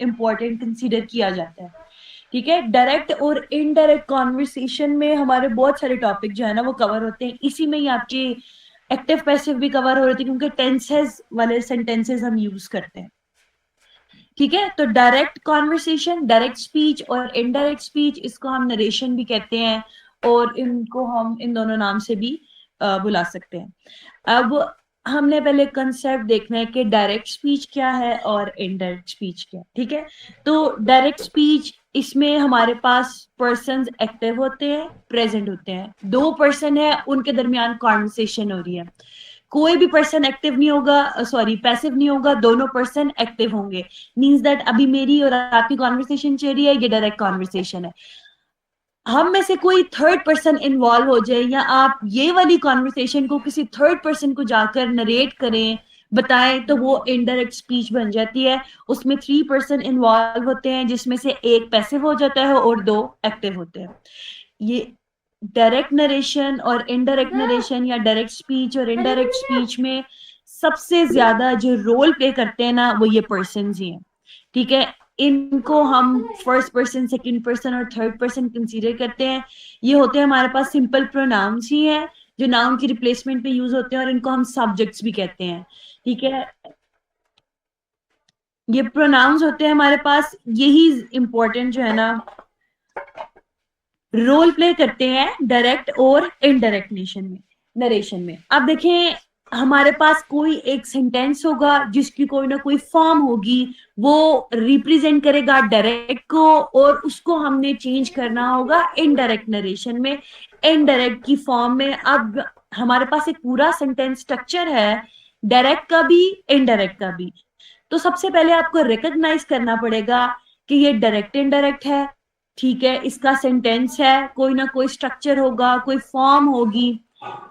Important consider किया जाता है। ठीक है, डायरेक्ट और इनडायरेक्ट कॉन्वर्सेशन में हमारे बहुत सारे टॉपिक जो है ना वो कवर होते हैं। इसी में ही आपके एक्टिव पैसिव भी कवर हो रहे थे, क्योंकि टेंसेस वाले सेंटेंसेस हम यूज करते हैं। ठीक है, तो डायरेक्ट कॉन्वर्सेशन, डायरेक्ट स्पीच और इनडायरेक्ट स्पीच, इसको हम नरेशन भी कहते हैं, और इनको हम इन दोनों नाम से भी बुला सकते हैं। अब हमने पहले कंसेप्ट देखना है कि डायरेक्ट स्पीच क्या है और इनडायरेक्ट स्पीच क्या है। ठीक है, तो डायरेक्ट स्पीच, इसमें हमारे पास पर्सन्स एक्टिव होते हैं, प्रेजेंट होते हैं, दो पर्सन है, उनके दरमियान कॉन्वर्सेशन हो रही है। कोई भी पर्सन एक्टिव नहीं होगा, सॉरी पैसिव नहीं होगा, दोनों पर्सन एक्टिव होंगे। मींस दैट अभी मेरी और आपकी कॉन्वर्सेशन चल रही है, ये डायरेक्ट कॉन्वर्सेशन है। हम में से कोई थर्ड पर्सन इन्वॉल्व हो जाए, या आप ये वाली कॉन्वर्सेशन को किसी थर्ड पर्सन को जाकर नरेट करें, बताएं, तो वो इनडायरेक्ट स्पीच बन जाती है। उसमें 3 पर्सन इन्वॉल्व होते हैं, जिसमें से एक पैसिव हो जाता है और 2 एक्टिव होते हैं। ये डायरेक्ट नरेशन और इनडायरेक्ट नरेशन, या डायरेक्ट स्पीच और इनडायरेक्ट स्पीच में सबसे ज्यादा जो रोल प्ले करते हैं ना, वो ये पर्सन ही हैं। ठीक है, इनको हम फर्स्ट पर्सन, सेकंड पर्सन और थर्ड पर्सन कंसीडर करते हैं। ये होते हैं हमारे पास सिंपल प्रोनाउंस ही हैं, जो नाउन की रिप्लेसमेंट पे यूज होते हैं, और इनको हम सब्जेक्ट्स भी कहते हैं। ठीक है, ये प्रोनाउंस होते हैं हमारे पास, यही इंपॉर्टेंट जो है ना रोल प्ले करते हैं डायरेक्ट और इनडायरेक्ट नरेशन में। अब देखें, हमारे पास कोई एक सेंटेंस होगा जिसकी कोई ना कोई फॉर्म होगी, वो रिप्रेजेंट करेगा डायरेक्ट को, और उसको हमने चेंज करना होगा इनडायरेक्ट नरेशन में, इनडायरेक्ट की फॉर्म में। अब हमारे पास एक पूरा सेंटेंस स्ट्रक्चर है, डायरेक्ट का भी, इनडायरेक्ट का भी। तो सबसे पहले आपको रिकॉग्नाइज करना पड़ेगा कि ये डायरेक्ट इनडायरेक्ट है। ठीक है, इसका सेंटेंस है, कोई ना कोई स्ट्रक्चर होगा, कोई फॉर्म होगी,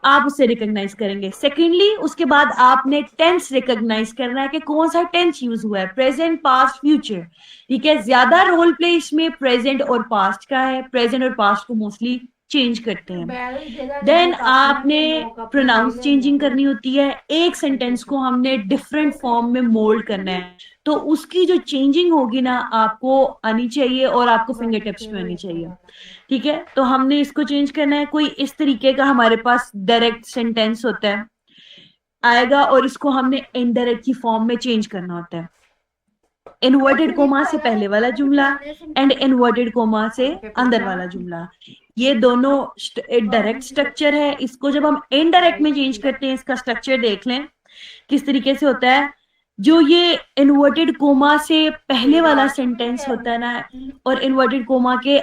आप उसे रिकॉग्नाइज करेंगे। सेकेंडली, उसके बाद आपने टेंस रिकॉग्नाइज करना है कि कौन सा टेंस यूज हुआ है, प्रेजेंट, पास्ट, फ्यूचर। ठीक है, ज्यादा रोल प्ले इसमें प्रेजेंट और पास्ट का है, प्रेजेंट और पास्ट को मोस्टली चेंज करते हैं। देन आपने प्रोनाउंस चेंजिंग करनी होती है, एक सेंटेंस को हमने डिफरेंट फॉर्म में मोल्ड करना है, तो उसकी जो चेंजिंग होगी ना, आपको आनी चाहिए और आपको फिंगर टिप्स पे आनी चाहिए। ठीक है, तो हमने इसको चेंज करना है। कोई इस तरीके का हमारे पास डायरेक्ट सेंटेंस होता है, आएगा, और इसको हमने इनडायरेक्ट की फॉर्म में चेंज करना होता है। इन्वर्टेड कोमा से पहले वाला जुमला एंड इन्वर्टेड कोमा से अंदर वाला जुमला, ये दोनों डायरेक्ट स्ट्रक्चर है। इसको जब हम इनडायरेक्ट में चेंज करते हैं, इसका स्ट्रक्चर देख लें किस तरीके से होता है। जो ये इन्वर्टेड कोमा से पहले वाला सेंटेंस होता है ना, और इन्वर्टेड कोमा के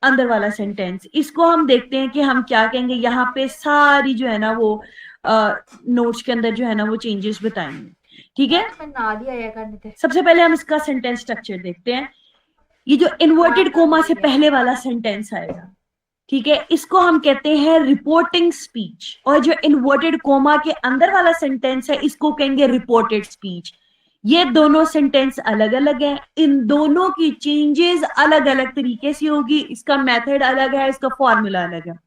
अंदर वाला सेंटेंस, इसको हम देखते हैं कि हम क्या कहेंगे। यहाँ पे सारी जो है ना वो नोट्स के अंदर जो है ना वो चेंजेस बताएंगे। ठीक है, सबसे पहले हम इसका सेंटेंस स्ट्रक्चर देखते हैं। ये जो इन्वर्टेड कोमा से पहले वाला सेंटेंस आएगा, ठीक है, इसको हम कहते हैं रिपोर्टिंग स्पीच, और जो इन्वर्टेड कोमा के अंदर वाला सेंटेंस है, इसको कहेंगे रिपोर्टेड स्पीच। ये दोनों सेंटेंस अलग अलग हैं, इन दोनों की चेंजेस अलग अलग तरीके से होगी, इसका मेथड अलग है, इसका फॉर्मूला अलग है।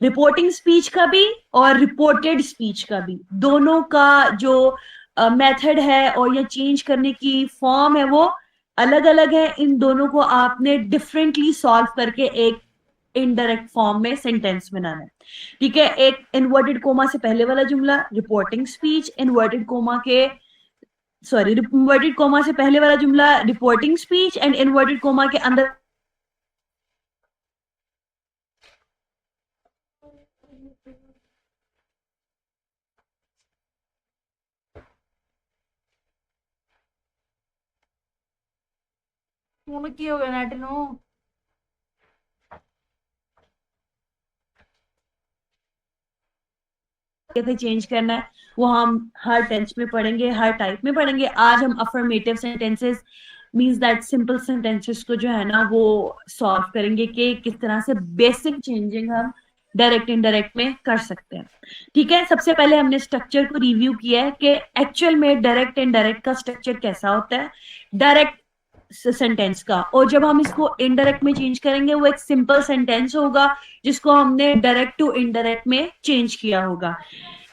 रिपोर्टिंग स्पीच का भी और रिपोर्टेड स्पीच का भी, दोनों का जो मेथड है और ये चेंज करने की फॉर्म है वो अलग अलग है। इन दोनों को आपने डिफरेंटली सॉल्व करके एक इनडायरेक्ट फॉर्म में सेंटेंस बनाना है। ठीक है, एक इन्वर्टेड कोमा से पहले वाला जुमला रिपोर्टिंग स्पीच, इन्वर्टेड कोमा से पहले वाला जुमला reporting speech, and inverted coma के अंदर की हो गया नेट नो कैसे चेंज करना है वो हम हर टेंस में पढ़ेंगे, हर टाइप में पढ़ेंगे। आज हम affirmative sentences, means that simple sentences को जो है ना वो सॉल्व करेंगे कि किस तरह से बेसिक चेंजिंग हम डायरेक्ट इनडायरेक्ट में कर सकते हैं। ठीक है, सबसे पहले हमने स्ट्रक्चर को रिव्यू किया है कि एक्चुअल में डायरेक्ट इनडायरेक्ट का स्ट्रक्चर कैसा होता है डायरेक्ट सेंटेंस का, और जब हम इसको इनडायरेक्ट में चेंज करेंगे वो एक सिंपल सेंटेंस होगा जिसको हमने डायरेक्ट टू इनडायरेक्ट में चेंज किया होगा।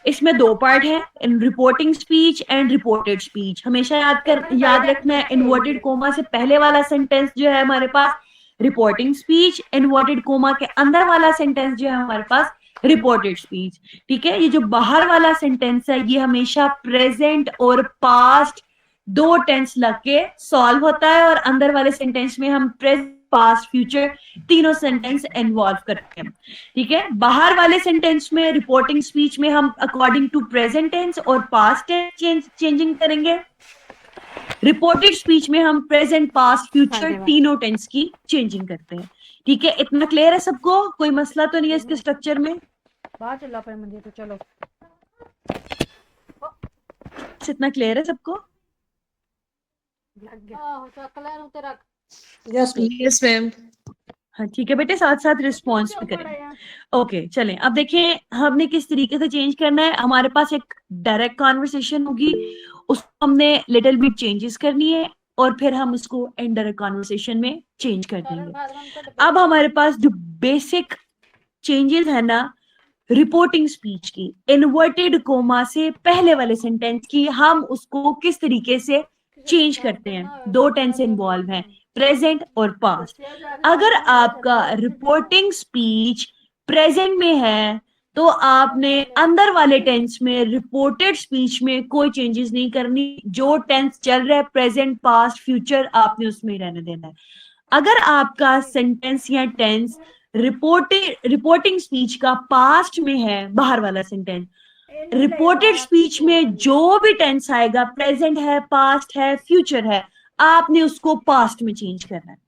इसमें दो पार्ट है, in reporting speech and reported speech. हमेशा याद रखना है, इन्वर्टेड कोमा से पहले वाला सेंटेंस जो है हमारे पास रिपोर्टिंग स्पीच, इन्वर्टेड कोमा के अंदर वाला सेंटेंस जो है हमारे पास रिपोर्टेड स्पीच। ठीक है, ये जो बाहर वाला सेंटेंस है ये हमेशा प्रेजेंट और पास्ट दो टेंस लग के सॉल्व होता है, और अंदर वाले सेंटेंस में हम प्रेजेंट पास्ट फ्यूचर तीनों सेंटेंस इन्वॉल्व करते हैं। ठीक है, बाहर वाले सेंटेंस में रिपोर्टिंग स्पीच में हम अकॉर्डिंग टू प्रेजेंट टेंस और पास्ट टेंस चेंजिंग करेंगे। रिपोर्टेड स्पीच में हम प्रेजेंट पास्ट फ्यूचर तीनों टेंस की चेंजिंग करते हैं। ठीक है, इतना क्लियर है सबको? कोई मसला तो नहीं है इसके स्ट्रक्चर में? बाहर चला पे मुझे तो चलो, इतना क्लियर है सबको? Yes ma'am. हाँ ठीक है बेटे, साथ साथ रिस्पॉन्स भी करें। ओके चलें, अब देखें हमने किस तरीके से चेंज करना है। हमारे पास एक डायरेक्ट कॉन्वर्सेशन होगी, उसको हमने लिटिल बिट चेंजेस करनी है और फिर हम उसको इनडायरेक्ट कॉन्वर्सेशन में चेंज कर देंगे। अब हमारे पास जो बेसिक चेंजेस है ना रिपोर्टिंग स्पीच की, इन्वर्टेड कोमा से पहले वाले सेंटेंस की, हम उसको किस तरीके से चेंज करते हैं। दो टेंस इन्वॉल्व हैं, प्रेजेंट और पास्ट। अगर आपका रिपोर्टिंग स्पीच प्रेजेंट में है तो आपने अंदर वाले टेंस में रिपोर्टेड स्पीच में कोई चेंजेस नहीं करनी। जो टेंस चल रहा है प्रेजेंट पास्ट फ्यूचर आपने उसमें ही रहने देना है। अगर आपका सेंटेंस या टेंस रिपोर्टिंग स्पीच का पास्ट में है, बाहर वाला सेंटेंस, रिपोर्टेड स्पीच में जो भी टेंस आएगा प्रेजेंट है, पास्ट है, फ्यूचर है, आपने उसको पास्ट में चेंज करना है।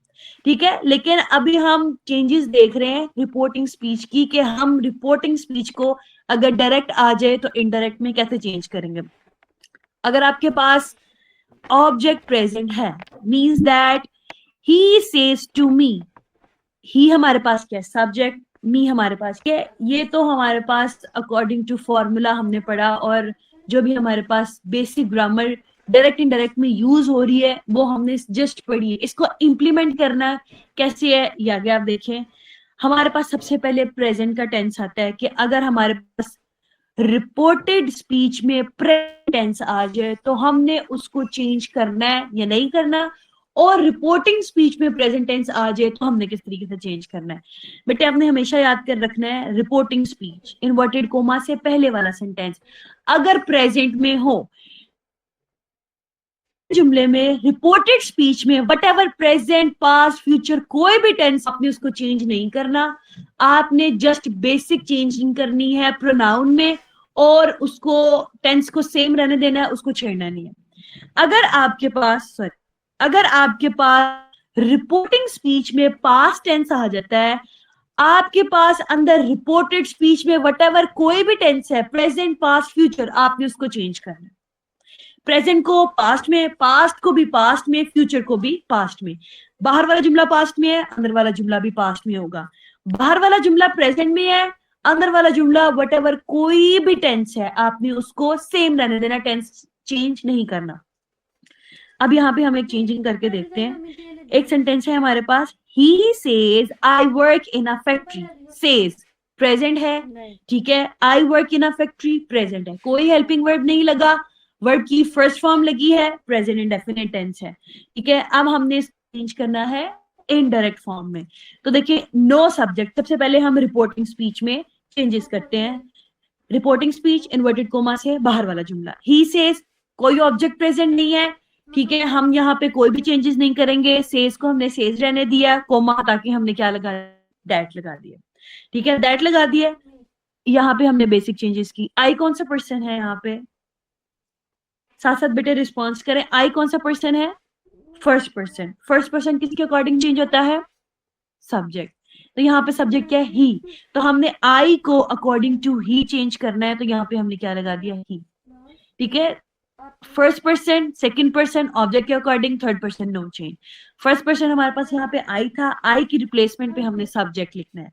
ठीक है, लेकिन अभी हम चेंजेस देख रहे हैं रिपोर्टिंग स्पीच की, कि हम रिपोर्टिंग स्पीच को अगर डायरेक्ट आ जाए तो इनडायरेक्ट में कैसे चेंज करेंगे। अगर आपके पास ऑब्जेक्ट प्रेजेंट है, means that he says to me, he हमारे पास क्या है, सब्जेक्ट, मी हमारे पास क्या है, ये तो हमारे पास अकॉर्डिंग टू फॉर्मूला हमने पढ़ा, और जो भी हमारे पास बेसिक ग्रामर डायरेक्ट इनडायरेक्ट में यूज हो रही है वो हमने जस्ट पढ़ी है। इसको इम्प्लीमेंट करना कैसे है ये आगे आप देखें। हमारे पास सबसे पहले प्रेजेंट का टेंस आता है कि अगर हमारे पास रिपोर्टेड स्पीच में प्रेजेंट टेंस आ जाए तो हमने उसको चेंज करना है या नहीं करना, और रिपोर्टिंग स्पीच में प्रेजेंट टेंस आ जाए तो हमने किस तरीके से चेंज करना है। बेटे आपने हमेशा याद कर रखना है, रिपोर्टिंग स्पीच इन्वर्टेड कोमा से पहले वाला सेंटेंस अगर प्रेजेंट में हो, जुमले में रिपोर्टेड स्पीच में what ever present past future कोई भी टेंस आपने उसको चेंज नहीं करना। आपने जस्ट बेसिक चेंजिंग करनी है प्रोनाउन में, और उसको टेंस को सेम रहने देना है, उसको छेड़ना नहीं है। अगर आपके पास रिपोर्टिंग स्पीच में पास्ट टेंस आ जाता है, आपके पास अंदर रिपोर्टेड स्पीच में वट एवर कोई भी टेंस है, प्रेजेंट पास्ट फ्यूचर, आपने उसको चेंज करना है। प्रेजेंट को पास्ट में, पास्ट को भी पास्ट में, फ्यूचर को भी पास्ट में। बाहर वाला जुमला पास्ट में है, अंदर वाला जुमला भी पास्ट में होगा। बाहर वाला जुमला प्रेजेंट में है, अंदर वाला जुमला वट एवर कोई भी टेंस है आपने उसको सेम रहने देना, टेंस चेंज नहीं करना। अब यहाँ पे हम एक चेंजिंग करके देखते हैं। एक सेंटेंस है हमारे पास, he says I work in a factory. Says present है, ठीक है, I work in a factory present है, कोई हेल्पिंग वर्ब नहीं लगा, वर्ब की फर्स्ट फॉर्म लगी है, प्रेजेंट इंडेफिनिट टेंस है। ठीक है, अब हमने चेंज करना है इनडायरेक्ट फॉर्म में। तो देखिए नो सब्जेक्ट, सबसे पहले हम रिपोर्टिंग स्पीच में चेंजेस करते हैं। रिपोर्टिंग स्पीच इन्वर्टेड कोमा से बाहर वाला जुमला, ही सेज, कोई ऑब्जेक्ट प्रेजेंट नहीं है। ठीक है, हम यहाँ पे कोई भी चेंजेस नहीं करेंगे, सेज को हमने सेज रहने दिया, कोमा ताकि हमने क्या लगा, दैट लगा दिया। ठीक है, दैट लगा दिया। यहाँ पे हमने बेसिक चेंजेस की। आई कौन सा पर्सन है यहाँ पे, साथ साथ बेटे रिस्पॉन्स करें। आई कौन सा पर्सन है, फर्स्ट पर्सन। फर्स्ट पर्सन किसके अकॉर्डिंग चेंज होता है, सब्जेक्ट। तो यहाँ पे सब्जेक्ट क्या है, ही, तो हमने आई को अकॉर्डिंग टू ही चेंज करना है, तो यहाँ पे हमने क्या लगा दिया, ही। ठीक है, first person, second person, object के according, third person no change. First person हमारे पास यहाँ पे आई था, आई की रिप्लेसमेंट पे हमने सब्जेक्ट लिखना है,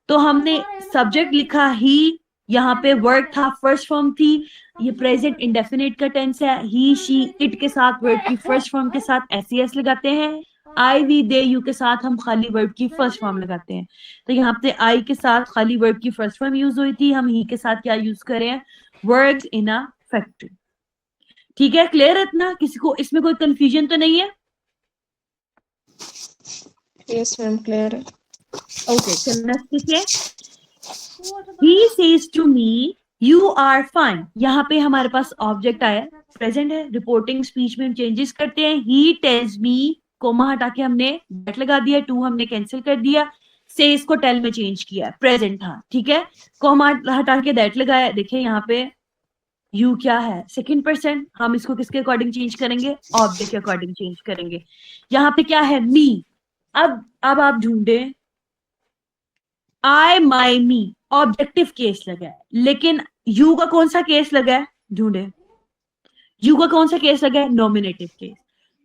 तो हमने सब्जेक्ट लिखा ही, यहाँ पे वर्ड था, फर्स्ट फॉर्म थी, ये प्रेजेंट इंडेफिनिट का टेंस है, ही शी इट के साथ वर्ड की फर्स्ट फॉर्म के साथ एस लगाते हैं, आई वी दे यू के साथ हम खाली वर्ड की फर्स्ट फॉर्म लगाते हैं। तो यहाँ पे आई के साथ खाली वर्ड की फर्स्ट फॉर्म यूज हुई थी, हम ही के साथ क्या यूज करें, वर्क्स इन अ फैक्ट्री। ठीक है, क्लियर है इतना? किसी को इसमें कोई कंफ्यूजन तो नहीं है? यस मैम, क्लियर है। ओके, चलो नेक्स्ट देखिए। He says to me, you are fine. यहाँ पे हमारे पास ऑब्जेक्ट आया, प्रेजेंट है, रिपोर्टिंग स्पीच में हम चेंजेस करते हैं। He tells me, कोमा हटा के हमने दैट लगा दिया, टू हमने कैंसिल कर दिया, सेज को टेल में चेंज किया, प्रेजेंट था, ठीक है। कोमा हटा के दैट लगाया, देखिए यहाँ पे यू क्या है, सेकंड पर्सन, हम इसको किसके अकॉर्डिंग चेंज करेंगे? ऑब्जेक्ट के अकॉर्डिंग चेंज करेंगे। यहाँ पे क्या है? मी। अब आप ढूंढे, आई माई मी, ऑब्जेक्टिव केस लगा है, लेकिन यू का कौन सा केस लगा है? ढूंढे, यू का कौन सा केस लगा है? Nominative case.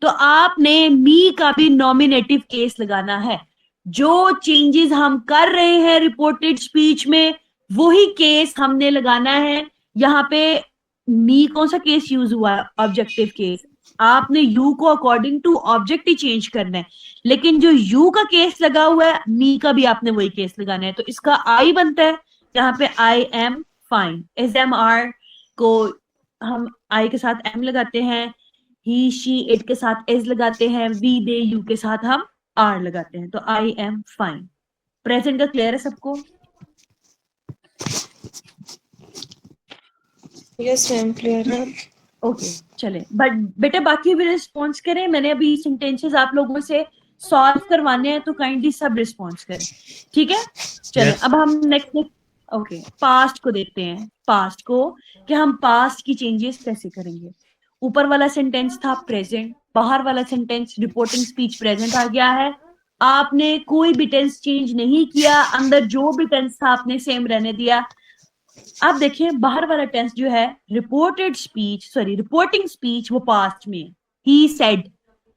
तो आपने मी का भी नॉमिनेटिव केस लगाना है। जो चेंजेस हम कर रहे हैं रिपोर्टेड स्पीच में, वही केस हमने लगाना है। यहाँ पे मी कौन सा केस यूज हुआ है? Objective case. आपने यू को अकॉर्डिंग टू ऑब्जेक्ट ही चेंज करना है, लेकिन जो यू का केस लगा हुआ है, मी का भी आपने वही केस लगाना है। तो इसका आई बनता है यहाँ पे, I am fine. S M R को हम आई के साथ एम लगाते हैं, ही शी इट के साथ एस लगाते हैं, वी दे यू के साथ हम आर लगाते हैं। तो आई एम फाइन। प्रेजेंट का क्लियर है सबको? यस मैम, क्लियर है। ओके, चले बट बेटा बाकी भी रिस्पॉन्स करें। मैंने अभी सेंटेंसेस आप लोगों से सॉल्व करवाने हैं, तो काइंडली सब रिस्पॉन्स करें, ठीक है? चले Yes. अब हम नेक्स्ट ओके पास्ट को देखते हैं। पास्ट को कि हम पास्ट की चेंजेस कैसे करेंगे। ऊपर वाला सेंटेंस था प्रेजेंट, बाहर वाला सेंटेंस रिपोर्टिंग स्पीच प्रेजेंट आ गया है। आपने कोई भी टेंस चेंज नहीं किया, अंदर जो भी टेंस था आपने सेम रहने दिया। अब देखिए बाहर वाला टेंस जो है reported speech, sorry reporting speech, वो पास्ट में। ही सेड,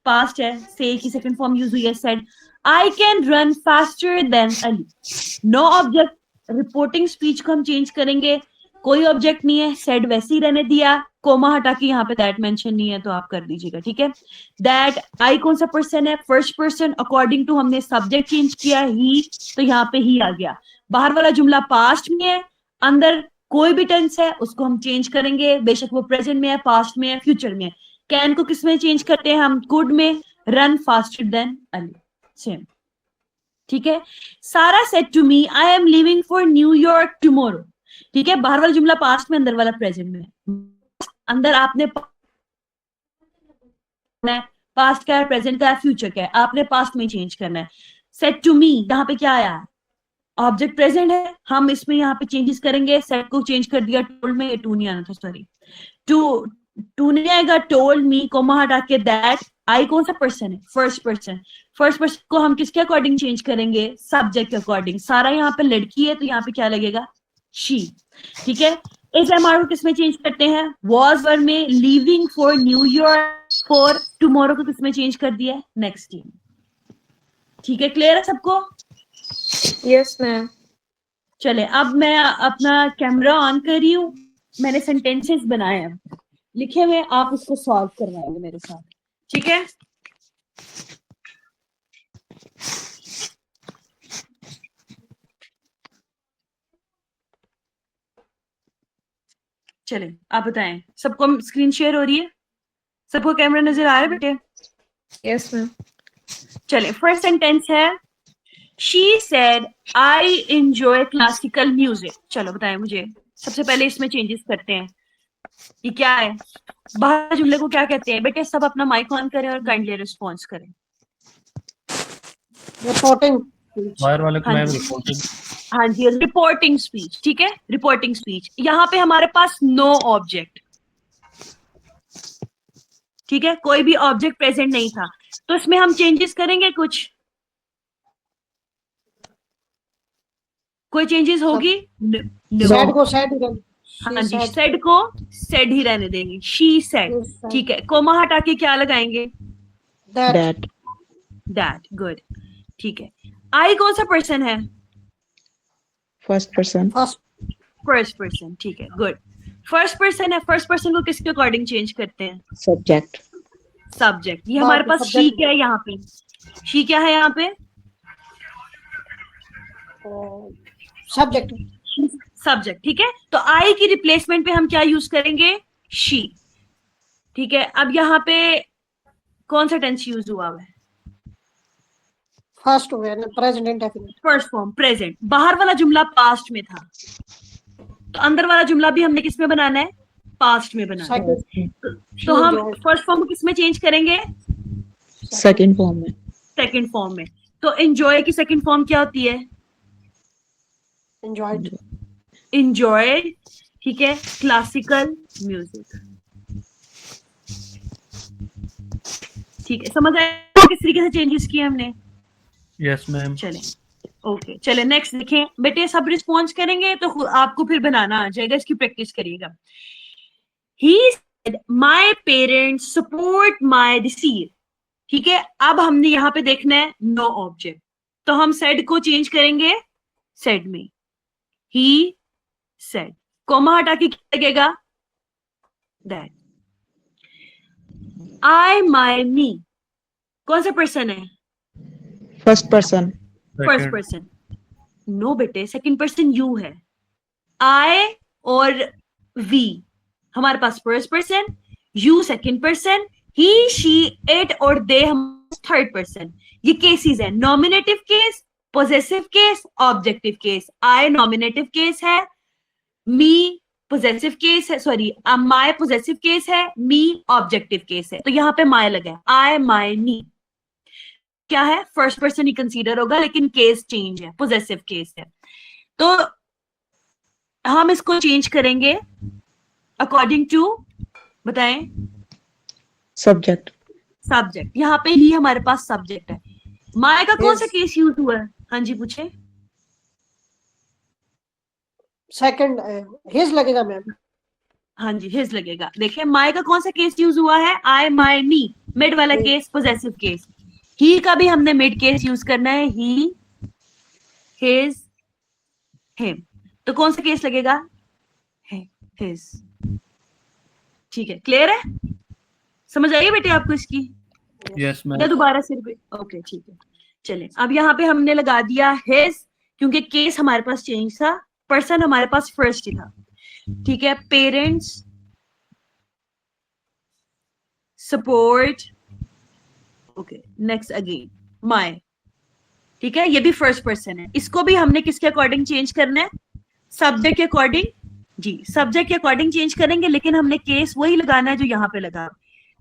पास्ट है, से की सेकंड फॉर्म यूज हुई है, said I can run faster than Ali. No object, reporting speech को हम चेंज करेंगे, कोई ऑब्जेक्ट नहीं है, सेड वैसे ही रहने दिया, कोमा हटा के यहाँ पे दैट मेंशन नहीं है तो आप कर दीजिएगा, ठीक है। दैट आई कौन सा पर्सन है? फर्स्ट पर्सन, अकॉर्डिंग टू हमने सब्जेक्ट चेंज किया ही, तो यहाँ पे ही आ गया। बाहर वाला जुमला पास्ट में है, अंदर कोई भी टेंस है उसको हम चेंज करेंगे, बेशक वो प्रेजेंट में है, पास्ट में है, फ्यूचर में है। कैन को किस में चेंज करते हैं हम? कुड में। Run faster than Ali, same, ठीक है। सारा said to me I am living for New York tomorrow, ठीक है। बाहर वाला जुमला पास्ट में, अंदर वाला प्रेजेंट में। अंदर आपने पास्ट का है, प्रेजेंट का है, फ्यूचर का है, आपने पास्ट में चेंज करना है। सेड टू मी, यहाँ पे क्या आया? ऑब्जेक्ट प्रेजेंट है, हम इसमें यहाँ पे चेंजेस करेंगे। सेट को चेंज कर दिया, टोल्ड में, टू नहीं आना था, सॉरी, टू नहीं आएगा, टोल्ड मी, कोमा हटा के दैट। आई कौन सा पर्सन है? First person. फर्स्ट पर्सन को हम किसके अकॉर्डिंग चेंज करेंगे? सब्जेक्ट के अकॉर्डिंग। सारा यहाँ पे लड़की है तो यहाँ पे क्या लगेगा? शी, ठीक है। इस एमआर को किसमें चेंज करते हैं? वॉज वर्ड में, living for New York, for tomorrow को किसमें चेंज कर दिया? नेक्स्ट डे, ठीक है। क्लियर है सबको? Yes ma'am. चले अब मैं अपना कैमरा ऑन कर रही हूँ, मैंने सेंटेंसेस बनाए हैं लिखे हुए, आप उसको सॉल्व करवाएंगे मेरे साथ, ठीक है। चले आप बताएं, सबको स्क्रीन शेयर हो रही है? सबको कैमरा नजर आ रहा है बेटे? Yes ma'am. चले फर्स्ट सेंटेंस है, she said I enjoy classical music. चलो बताएं मुझे, सबसे पहले इसमें चेंजेस करते हैं। ये क्या है? बाहर जुमले को क्या कहते हैं बेटे? सब अपना माइक ऑन करें और काइंडली रिस्पॉन्स करें। रिपोर्टिंग। बाहर वाले को हाँ मैम जी, रिपोर्टिंग। हाँ जी, रिपोर्टिंग स्पीच, ठीक है। रिपोर्टिंग स्पीच, यहाँ पे हमारे पास नो ऑब्जेक्ट, ठीक है, कोई भी ऑब्जेक्ट प्रेजेंट नहीं था, तो इसमें हम चेंजेस करेंगे कुछ? कोई चेंजेस होगी? सेड को सेड ही हाँ जी, सेड को सेड ही रहने देंगे, शी सेड, ठीक है। कोमा हटा के क्या लगाएंगे? दैट। दैट, गुड, ठीक है। आई कौन सा पर्सन है? First person. फर्स्ट पर्सन, ठीक है, गुड। फर्स्ट पर्सन है, फर्स्ट पर्सन को किसके अकॉर्डिंग चेंज करते हैं? सब्जेक्ट। सब्जेक्ट। ये हमारे पास शी क्या है यहाँ पे? शी क्या है यहाँ पे? सब्जेक्ट। सब्जेक्ट, ठीक है। तो आई की रिप्लेसमेंट पे हम क्या यूज करेंगे, शी, ठीक है। अब यहाँ पे कौन सा टेंस यूज हुआ है, फर्स्ट हो गया ना, present indefinite. First form present. बाहर वाला जुमला पास्ट में था, तो अंदर वाला जुमला भी हमने किस में बनाना है, पास्ट में बनाना है। सेकंड तो हम फर्स्ट फॉर्म को किस में चेंज करेंगे, सेकंड फॉर्म में। सेकंड फॉर्म में। तो एंजॉय की सेकंड फॉर्म क्या होती है, एंजॉयड। एंजॉय, ठीक है। क्लासिकल म्यूजिक, ठीक है। समझ आया किस तरीके से चेंजेस किए हमने। Yes ma'am. चले ओके, चले नेक्स्ट देखें बेटे। सब रिस्पॉन्स करेंगे तो आपको फिर बनाना आ जाएगा, इसकी प्रैक्टिस करिएगा। He said my parents support my decision, ठीक है। अब हमने यहाँ पे देखना है नो ऑब्जेक्ट, तो हम सेड को चेंज करेंगे सेड में, ही सेड, कोमा हटा के क्या लगेगा, दैट। आई माय मी, कौन सा पर्सन है, first person. First person. No बेटे, सेकंड पर्सन यू है। आई और वी हमारे पास first person, you second person, he she it और दे हम थर्ड पर्सन। ये केसेस है, nominative case, possessive case, objective case. I nominative case है, मी पोजेसिव केस है, सॉरी माय पोजेसिव केस है, मी ऑब्जेक्टिव केस है। तो यहाँ पे माय लगा है, आई माय मी क्या है, फर्स्ट पर्सन ही कंसीडर होगा, लेकिन केस चेंज है, पोजेसिव केस है। तो हम इसको चेंज करेंगे अकॉर्डिंग टू, बताएं, सब्जेक्ट। सब्जेक्ट। यहाँ पे ही हमारे पास सब्जेक्ट है। माय का कौन सा केस यूज हुआ है, हाँ जी पूछे। सेकंड हिज लगेगा मैम। हाँ जी हिज लगेगा। देखिए माय का कौन सा केस यूज हुआ है, आई माय मी, मिड वाला केस, पोजेसिव केस। ही का भी हमने मिड केस यूज करना है, ही हिज हिम। तो कौन सा केस लगेगा, हिज, ठीक है। क्लियर है, समझ आइए बेटे आपको इसकी, यस या मैम। दोबारा सिर पे, ओके ठीक है। चले अब यहाँ पे हमने लगा दिया हिज, क्योंकि केस हमारे पास चेंज था, पर्सन हमारे पास फर्स्ट ही था, ठीक है। Parents support, okay next again my, ठीक है। ये भी फर्स्ट पर्सन है, इसको भी हमने किसके अकॉर्डिंग चेंज करना है, सब्जेक्ट के अकॉर्डिंग, जी सब्जेक्ट के अकॉर्डिंग चेंज करेंगे, लेकिन हमने केस वही लगाना है जो यहाँ पे लगा।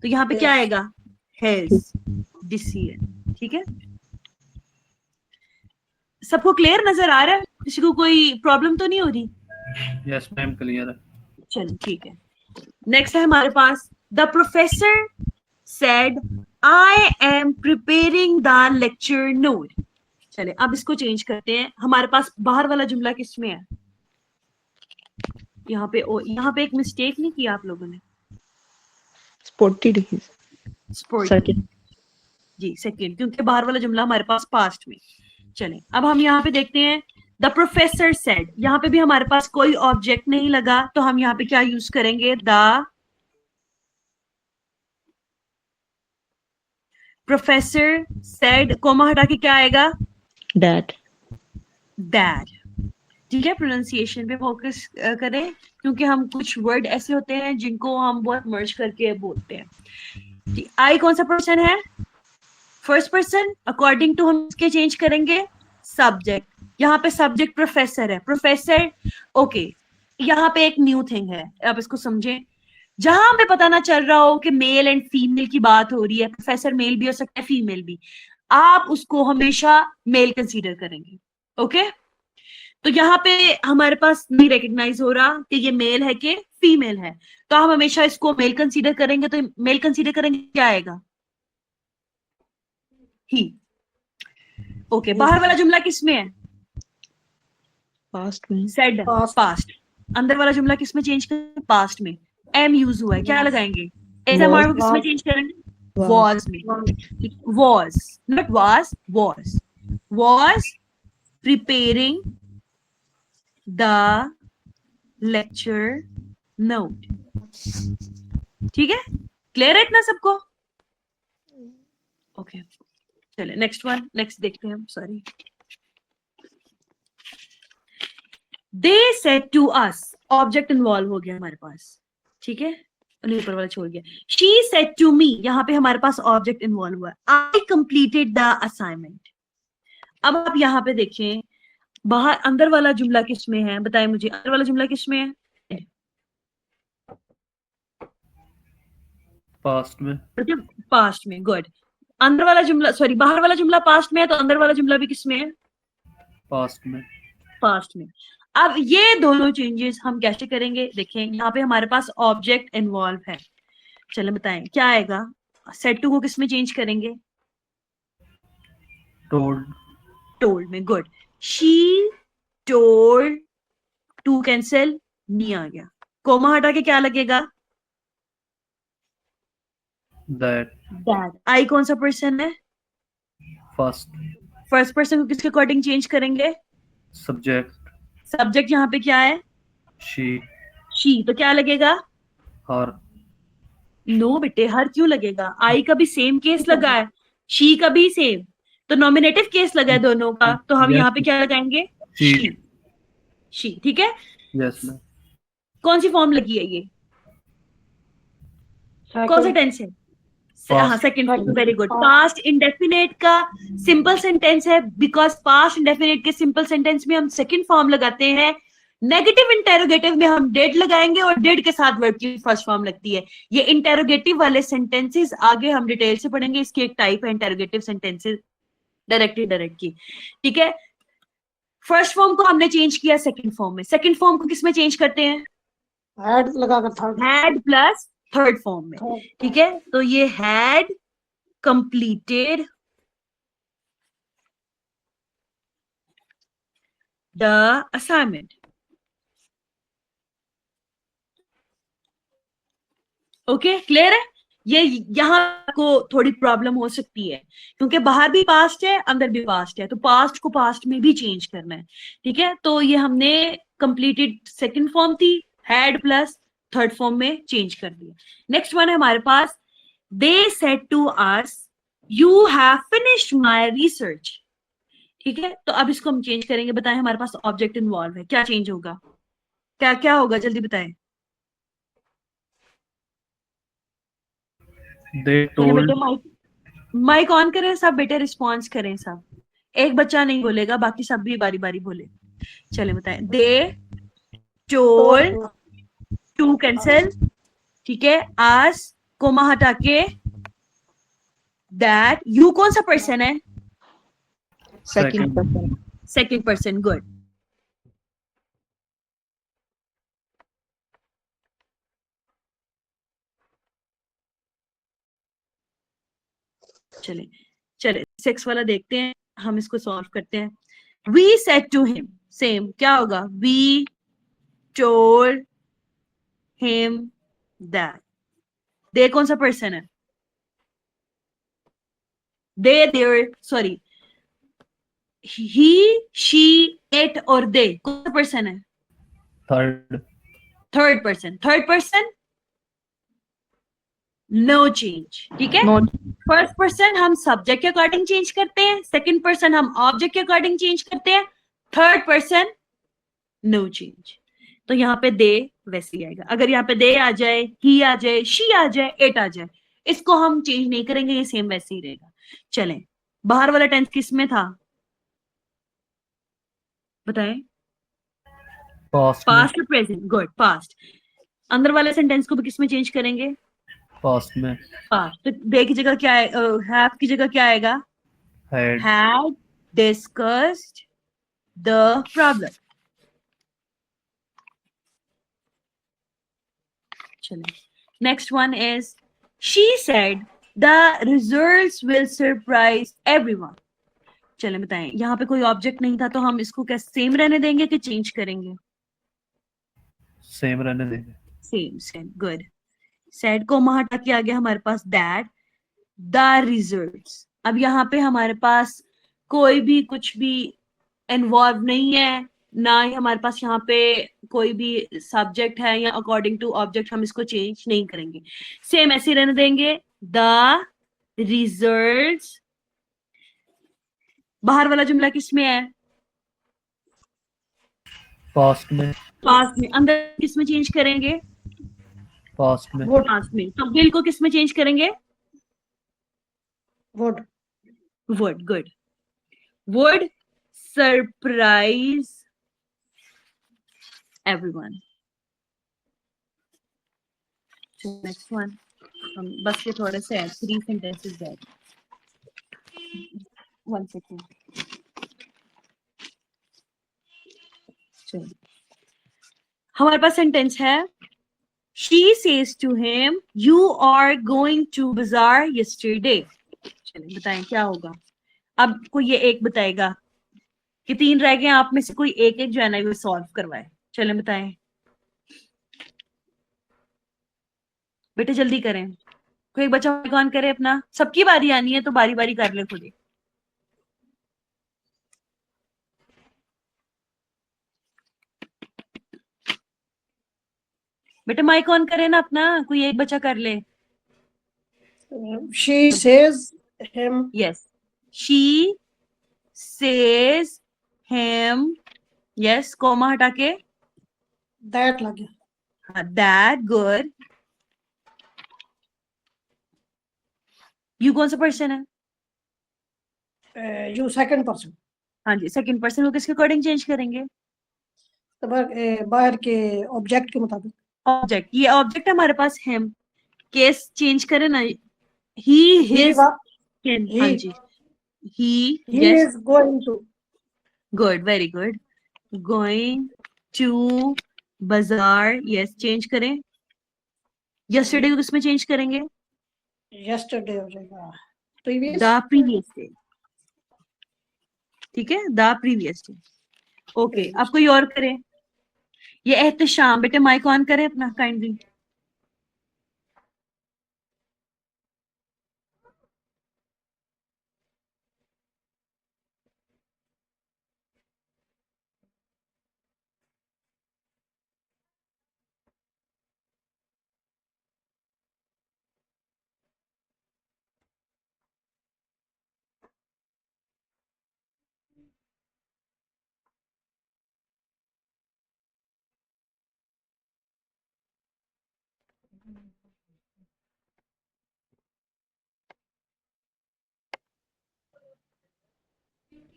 तो यहाँ पे क्या आएगा, हैज डिसीजन, ठीक है। सबको क्लियर नजर आ रहा है, किसी को कोई प्रॉब्लम तो नहीं हो रही। यस मैम क्लियर है। चलो ठीक है। नेक्स्ट है हमारे पास, the professor said I am preparing the lecture note. चले अब इसको चेंज करते हैं। हमारे पास बाहर वाला जुमला किसमें है, यहाँ पे एक मिस्टेक नहीं किया आप लोगों ने, स्पोर्टेड हिज। Support, second. जी सेकंड, क्योंकि बाहर वाला जुमला हमारे पास पास्ट में। चले अब हम यहाँ पे देखते हैं, द प्रोफेसर सेड, यहाँ पे भी हमारे पास कोई ऑब्जेक्ट नहीं लगा, तो हम यहाँ पे क्या यूज करेंगे, द प्रोफेसर सेड, कोमा हटा के क्या आएगा, डैड। दैट, ठीक है। प्रोनाउंसिएशन पे फोकस करें, क्योंकि हम कुछ वर्ड ऐसे होते हैं जिनको हम बहुत मर्ज करके बोलते हैं। आई कौन सा पर्सन है, फर्स्ट पर्सन, अकॉर्डिंग टू हम इसके चेंज करेंगे सब्जेक्ट। यहाँ पे सब्जेक्ट प्रोफेसर है, प्रोफेसर, ओके। यहाँ पे एक न्यू थिंग है, आप इसको समझें। जहां हमें पता ना चल रहा हो कि मेल एंड फीमेल की बात हो रही है, प्रोफेसर मेल भी हो सकता है फीमेल भी, आप उसको हमेशा मेल कंसीडर करेंगे, ओके। तो यहाँ पे हमारे पास नहीं रिकग्नाइज हो रहा कि ये मेल है कि फीमेल है, तो हम हमेशा इसको मेल कंसीडर करेंगे। तो मेल कंसीडर करेंगे क्या आएगा, ही, ओके। बाहर वाला जुमला किसमें है, पास्ट में। Said, past. अंदर वाला जुमला किसमें चेंज करेंगे, पास्ट में। एम यूज हुआ है, क्या लगाएंगे, एसएमआर को किसमें चेंज करेंगे, वॉज में। Was, not was, was preparing the lecture note, ठीक है। क्लियर है इतना सबको, ओके। चले नेक्स्ट वन, नेक्स्ट देखते हैं हम, sorry. They said to us, object involve हो गया हमारे पास, ठीक है, उन्हें ऊपर वाला छोड़ गया. शी सेड टू मी, यहां पे हमारे पास ऑब्जेक्ट इन्वॉल्व हुआ है. I completed the assignment. अब आप यहाँ पे देखें, बाहर अंदर वाला जुमला किसमें है, बताएं मुझे, अंदर वाला जुमला किसमें है? पास्ट में. पास्ट में. गुड. अंदर वाला जुमला, सॉरी, बाहर वाला जुमला पास्ट में है, तो अंदर वाला जुमला भी किसमें है? पास्ट में. पास्ट में. अब ये दोनों चेंजेस हम कैसे करेंगे? देखें, यहाँ पे हमारे पास ऑब्जेक्ट इन्वॉल्व है. चलो बताएं क्या आएगा. सेड टू को किसमें चेंज करेंगे? टोल्ड. टोल्ड में. Good. She told, to cancel, me आ गया. कोमा हटा के क्या लगेगा? दैट. दैट. आई कौन सा पर्सन है? फर्स्ट. फर्स्ट पर्सन को किसके अकॉर्डिंग चेंज करेंगे? सब्जेक्ट. सब्जेक्ट यहाँ पे क्या है? शी. शी. तो क्या लगेगा? हर. नो बेटे, हर क्यों लगेगा? आई का भी सेम केस लगा है, शी का भी सेम, तो नॉमिनेटिव केस लगा है दोनों का, तो हम Yes. यहाँ पे क्या लगाएंगे? शी. शी. शी. ठीक है. Yes ma'am. कौन सी फॉर्म लगी है ये? कौन सा टेंस है? हाँ, second form. Very good. Past indefinite का सिंपल सेंटेंस है, बिकॉज पास्ट इंडेफिनेट के सिंपल सेंटेंस में हम सेकंड फॉर्म लगाते हैं. नेगेटिव इंटेरोगेटिव में हम डेड लगाएंगे और डेड के साथ वर्ब की फर्स्ट फॉर्म लगती है. ये इंटेरोगेटिव वाले सेंटेंसेस आगे हम डिटेल से पढ़ेंगे. इसकी एक टाइप है इंटेरोगेटिव सेंटेंसेस, डायरेक्ट इनडायरेक्ट की. ठीक है. फर्स्ट फॉर्म को हमने चेंज किया सेकंड फॉर्म में. सेकंड फॉर्म को किसमें चेंज करते हैं? हैड लगाकर third. Had plus third form में. ठीक है. तो ये had completed the assignment. Okay, clear है? ये यहाँ को थोड़ी प्रॉब्लम हो सकती है, क्योंकि बाहर भी पास्ट है, अंदर भी पास्ट है, तो पास्ट को पास्ट में भी चेंज करना है. ठीक है. तो ये हमने कंप्लीटेड सेकंड फॉर्म थी, हैड प्लस थर्ड फॉर्म में चेंज कर दिया. नेक्स्ट वन है हमारे पास, they said to us you have finished my research. ठीक है. तो अब इसको हम चेंज करेंगे. बताएं, हमारे पास ऑब्जेक्ट इन्वॉल्व है, क्या चेंज होगा? क्या क्या होगा, जल्दी बताएं. दे चलो टोल्ड. बेटे, माइक ऑन करें सब बेटे, रिस्पॉन्स करें सब. एक बच्चा नहीं बोलेगा, बाकी सब भी बारी बारी बोले. चले बताएं. दे टोल्ड, टू कैंसिल, ठीक है, आस कोमा हटा के, दैट. यू कौन सा पर्सन है? Second person. Second person. Good. चले चले 6 वाला देखते हैं, हम इसको सॉल्व करते हैं. We said to him, same क्या होगा? We told him that. They कौन सा पर्सन है? They, there, sorry, he, she, it और दे कौन सा पर्सन है? Third. Third person. Third person no change. ठीक है. No. फर्स्ट पर्सन हम सब्जेक्ट के अकॉर्डिंग चेंज करते हैं, सेकंड पर्सन हम ऑब्जेक्ट के अकॉर्डिंग चेंज करते हैं, थर्ड पर्सन नो चेंज. तो यहाँ पे दे वैसे ही आएगा. अगर यहाँ पे दे आ जाए, ही आ जाए, शी आ जाए, इट आ जाए, इसको हम चेंज नहीं करेंगे, ये सेम वैसे ही रहेगा. चलें, बाहर वाला टेंस किस में था? बताएं. पास्ट. पास्ट और प्रेजेंट. गुड. पास्ट. अंदर वाले सेंटेंस को भी किस में चेंज करेंगे? पास्ट में. पास्ट. तो दे की जगह क्या है? हैव की जगह क्या आएगा? Had. had discussed the problem. चलिए, next one is, she said the results will surprise everyone. चलिए बताएं, यहाँ पे कोई ऑब्जेक्ट नहीं था, तो हम इसको क्या सेम रहने देंगे कि चेंज करेंगे? सेम रहने देंगे. सेम. सेम. गुड. said को हटा के आ गया हमारे पास that the results. अब यहाँ पे हमारे पास कोई भी कुछ भी इन्वॉल्व नहीं है, ना ही हमारे पास यहाँ पे कोई भी सब्जेक्ट है, या अकॉर्डिंग टू ऑब्जेक्ट हम इसको चेंज नहीं करेंगे, सेम ऐसे रहने देंगे. The results. बाहर वाला जुमला किसमें है? पास्ट में, पास्ट में। अंदर किस में चेंज करेंगे? पास्ट में, वुड पास्ट में। तो विल को किस में चेंज करेंगे? Would would. Good. Would surprise everyone. Next one, हम बस ये थोड़े से 3 सेंटेंसेस है। 1 सेकेंड। हमारे पास सेंटेंस है, she says to him you are going to bazaar yesterday। चलिए बताएं क्या होगा। अब कोई ये एक बताएगा कि 3 रह गए, आप में से कोई एक एक जो है ना वो सॉल्व करवाए। चलें बताएं बेटे, जल्दी करें। कोई एक बच्चा कौन करे अपना, सबकी बारी आनी है तो बारी बारी कर ले खुद ही। बेटे माइक ऑन करे ना अपना, कोई एक बच्चा कर ले। she says him yes, she says him. Yes, comma हटा के that लग गया। दैट। गुड। यू कौन सा पर्सन है? you second person। हाँ जी, सेकंड पर्सन को किसके अकॉर्डिंग चेंज करेंगे? तो बाहर के ऑब्जेक्ट के मुताबिक। ऑब्जेक्ट, ये ऑब्जेक्ट हमारे पास हिम, केस चेंज करें ना, ही हिज हिम। हाँ जी, he. he yes, is going to good, very good. Going to बाजार। यस, चेंज करें। यस्टरडे को किसमें चेंज करेंगे? yesterday हो जाएगा previous। The previous day. ठीक है, द प्रीवियस डे। ओके, अब कोई और करे। ये एहतशाम, बेटे माइक ऑन करें अपना काइंडली।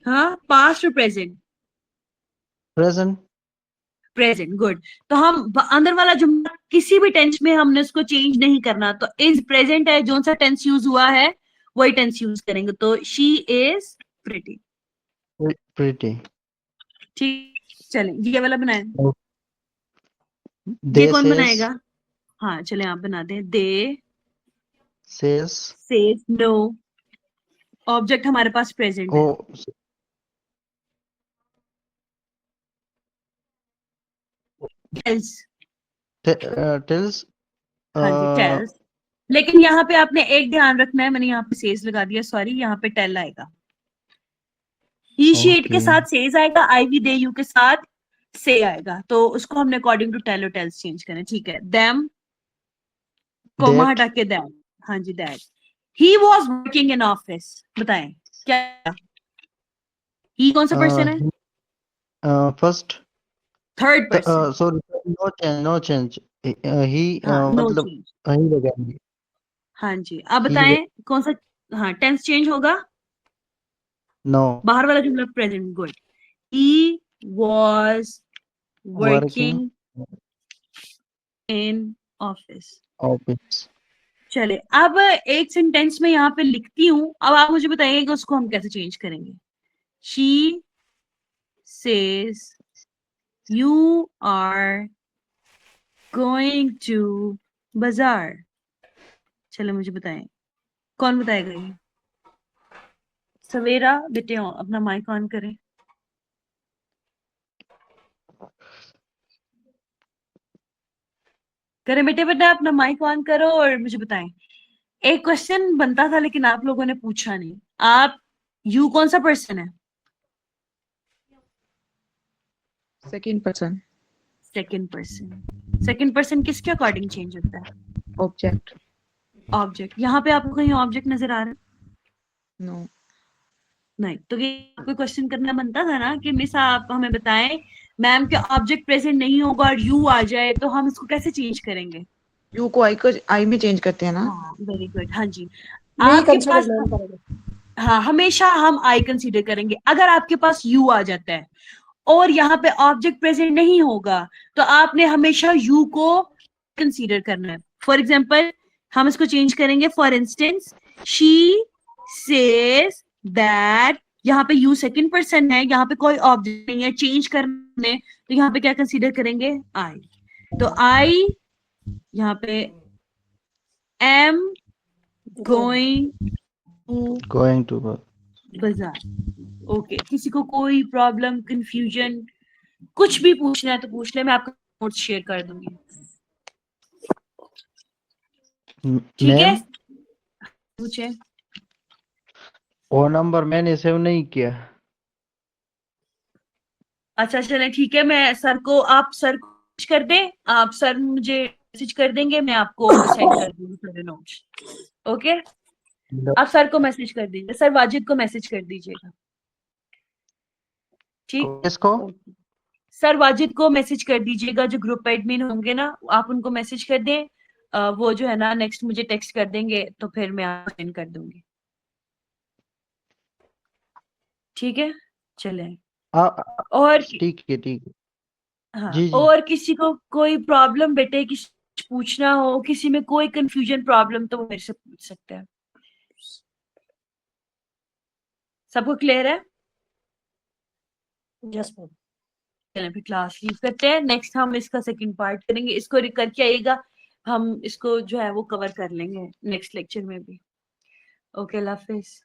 हाँ, पास्ट और प्रेजेंट? Present, present. गुड। तो हम अंदर वाला जुमला किसी भी टेंस में हमने उसको चेंज नहीं करना, तो इज प्रेजेंट है, जो सा टेंस यूज हुआ है वही टेंस यूज करेंगे। तो शी इज प्रिटी। प्रीटी, ठीक, चलें ये वाला बनाए। ये दे कौन सेज, बनाएगा? हाँ चलें आप बना दें। दे सेज, सेज नो। ऑब्जेक्ट हमारे पास प्रेजेंट ओ, है। टेल्स। टेल्स, हाँ जी, टेल्स। लेकिन यहाँ पे आपने एक ध्यान रखना है, मैंने यहाँ पे सेज लगा दिया, सॉरी, यहाँ पे टेल आएगा। ही शीट के Okay. साथ सेज आएगा, आई वी दे यू के साथ से आएगा, तो उसको हमने अकॉर्डिंग टू टेल और टेल्स चेंज करें। ठीक है, देम कोमा हटा के दैट। हाँ जी, that. He was working in office. बताएं क्या? ही कौन सा पर्सन है? First, third person. Sorry, no change, he हाँ, नो मतलब चेंज। ही लगाएंगे। हाँ जी, अब ही बताएं कौन सा। हाँ, टेंस चेंज होगा। नो, बाहर वाला जुमला present. Good. He was working working in office. Office, चले, अब एक सेंटेंस में यहाँ पे लिखती हूँ, अब आप मुझे बताइए कि उसको हम कैसे चेंज करेंगे। She says you are going to बाजार। चलो मुझे बताएं, कौन बताएगा ये? सवेरा, बेटे अपना माइक ऑन करें। करें बेटे, बेटा अपना माइक ऑन करो और मुझे बताएं। एक क्वेश्चन बनता था लेकिन आप लोगों ने पूछा नहीं। आप, यू कौन सा पर्सन है? Second person. Second person. Second person किसके अकॉर्डिंग चेंज होता है? Object. ऑब्जेक्ट। यहाँ पे आपको कहीं ऑब्जेक्ट नजर आ रहा है? No. नहीं, तो ये कोई क्वेश्चन करना बनता था ना कि मिस आप हमें बताएं मैम के ऑब्जेक्ट प्रेजेंट नहीं होगा और यू आ जाए तो हम इसको कैसे चेंज करेंगे? यू को आई में चेंज करते हैं ना? हाँ वेरी गुड, हाँ जी। नहीं आपके कंसिडर पास नहीं करेंगे। हाँ हमेशा हम आई कंसीडर करेंगे। अगर आपके पास यू आ जाता है और यहाँ पे ऑब्जेक्ट प्रेजेंट नहीं होगा तो आपने हमेशा यू को कंसीडर करना है। फॉर एग्जाम्पल हम इसको चेंज करेंगे। For instance she says that, यहाँ पे यू सेकंड पर्सन है, यहाँ पे कोई ऑब्जेक्ट नहीं है, चेंज करने तो यहाँ पे क्या कंसीडर करेंगे? आई। तो आई यहाँ पे am going to Going to work. बाजार। ओके, किसी को कोई प्रॉब्लम, कंफ्यूजन, कुछ भी पूछना है तो पूछ ले, मैं आपको नोट्स शेयर कर दूंगी। ठीक है, मैम पूछे। वो नंबर मैंने सेव नहीं किया। अच्छा चले ठीक है, मैं सर को, आप सर को मैसेज कर दें, आप सर मुझे मैसेज कर देंगे, मैं आपको सेंड कर दूंगी सारे नोट्स। ओके, आप सर को मैसेज कर दीजिए, सर वाजिद को मैसेज कर दीजिएगा। ठीक, किसको? सर वाजिद को मैसेज कर दीजिएगा, जो ग्रुप एडमिन होंगे ना, आप उनको मैसेज कर दें। वो जो है ना नेक्स्ट मुझे टेक्स्ट कर देंगे तो फिर मैं आपको सेंड कर दूंगी। ठीक है, चलें। और ठीक है ठीक है। हाँ, जी जी। और किसी को कोई प्रॉब्लम बेटे, किसी पूछना हो, किसी में कोई कंफ्यूजन प्रॉब्लम, तो वो मेरे से पूछ सकते हैं। सबको क्लियर है? Yes ma'am. चलें फिर क्लास लीव करते हैं। नेक्स्ट हम इसका सेकंड पार्ट करेंगे, इसको करके आइएगा, हम इसको जो है वो कवर कर लेंगे नेक्स्ट लेक्चर में भी। ओके, अल्लाह हाफिज।